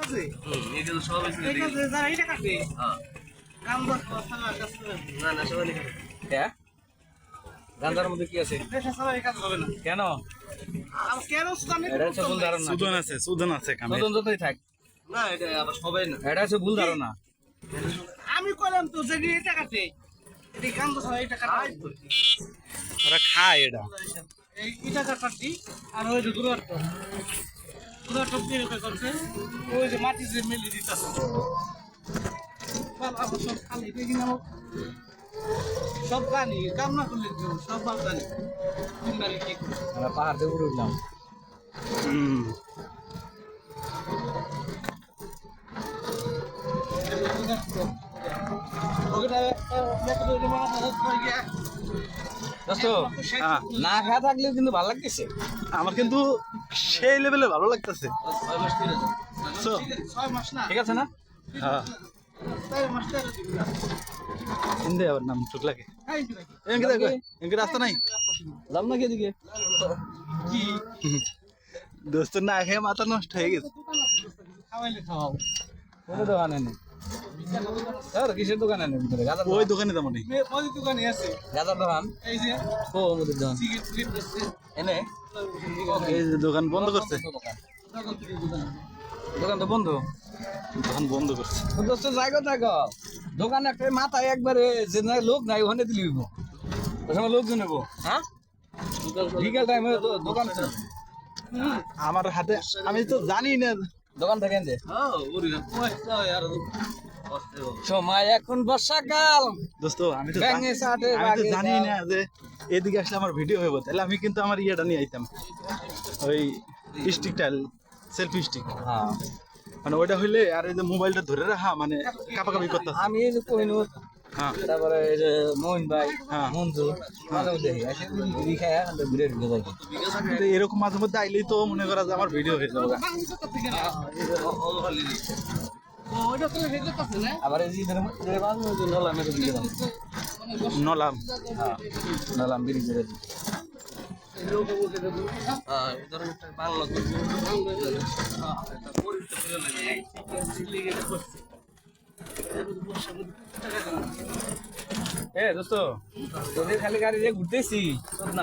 কাটতাছে এগুলো সব হইছে এই কাছে যারা এটা কাটে হ্যাঁ কাম দর কথা না কাছে না না সবাই লিখে হ্যাঁ গান্ধার মধ্যে কি আছে দেশে সবাই কাজ হবে না কেন আর কেন জানি এটা হচ্ছে ভুল ধারণা সুদন আছে কামে নতুন যতই থাক না এটা আবার সবাই না এটা হচ্ছে ভুল ধারণা আমি কইলাম তো যে এটা কাটে এই কাম দর সবাই এটা কাটে ওরা খায় এটা এই এটা কাটতি আর ওই যে দুরাটো দিয়ে করছে ওই যে মাটি যে মেলি দিতাছে বাল আবার সব খালি দেখি না সব জানি কাম না করলে কি হবে? সব বাল জানি কোন বাড়ি কি করে আমরা পাহাড় থেকে উঠে উঠলাম হুম দোস্ত হ্যাঁ, না খাওয়া থাকলেও কিন্তু ভালো লাগতেছে আমার কিন্তু সেই লেভেলে ভালো লাগতেছে 6 মাস ধরে So, 6 মাস না ঠিক আছে না হ্যাঁ 6 মাস টাকা দিবি না ইন্দে আবার নাম চুক লাগে খাই দিবি নাকি এনকে দেখো এনকে রাস্তা নাই লাভ না এদিকে কি দোস্ত না খেয়ে মাথা নষ্ট হয়ে গেছে দোকান আছে দোস্ত, কিছু খাওয়াইলে খাওয়াও কোনো দোকানে নেই আর কিসের দোকানে নেই ভিতরে গাজার ওই দোকানে তেমন নেই ওই দোকানে আছে গাজার দোকান এই যে ও আমাদের দোকান সিগারেট ফিট আছে এনে এই যে দোকান বন্ধ করছে দোকান থেকে দোকান দোকান তো বন্ধ দোকান বন্ধ করছে তো দোস্ত জায়গা জায়গা দোকান একটা মাথায় একবারে যে না লোক নাই ওখানে দিলি হইব ওই সময় লোকজন নেবো হ্যাঁ বিকেল টাইমে দোকান ছিল। আমার হাতে আমি তো জানি না দোকান থেকে এনে হ্যাঁ ওরে পয়সা আর কষ্ট হবে সময় এখন বর্ষাকাল দোস্ত আমি তো ব্যাঙে সাটে আমি তো বাঘে জানি দাও। না যে এদিকে আসলে আমার ভিডিও হইব তাহলে আমি কিন্তু আমার ইয়েটা নিয়ে আইতাম ওই স্টিকটা সেলফি স্টিক হ্যাঁ মানে ওইটা হইলে আর এই যে মোবাইলটা ধরে রাখা মানে কাপাকাপি করতেছে আমি এই যে কোহিনুর হ্যাঁ তারপরে এই যে মোহিন ভাই হ্যাঁ। মঞ্জু মাঝে মধ্যে এসে ঘুরি খায় ঘুরে ঢুকে যাই কিন্তু এরকম মাঝে মধ্যে আইলেই তো মনে করা যে আমার ভিডিও হয়ে যাবে বাংলাদেশ থেকে না ও ওটা তো হেডে কাছে না আবার এই যে ইধরে মাঝে মধ্যে নলাম এর দিকে যাম মানে নলাম হ্যাঁ নলাম বিড়ি করে হ্যাঁ এই ধরনের একটা বাংলা করবো একটা পরিচিত করে লাগে এ দোস্ত তোদের খালি গাড়ি দিয়ে ঘুরতেছি তোর না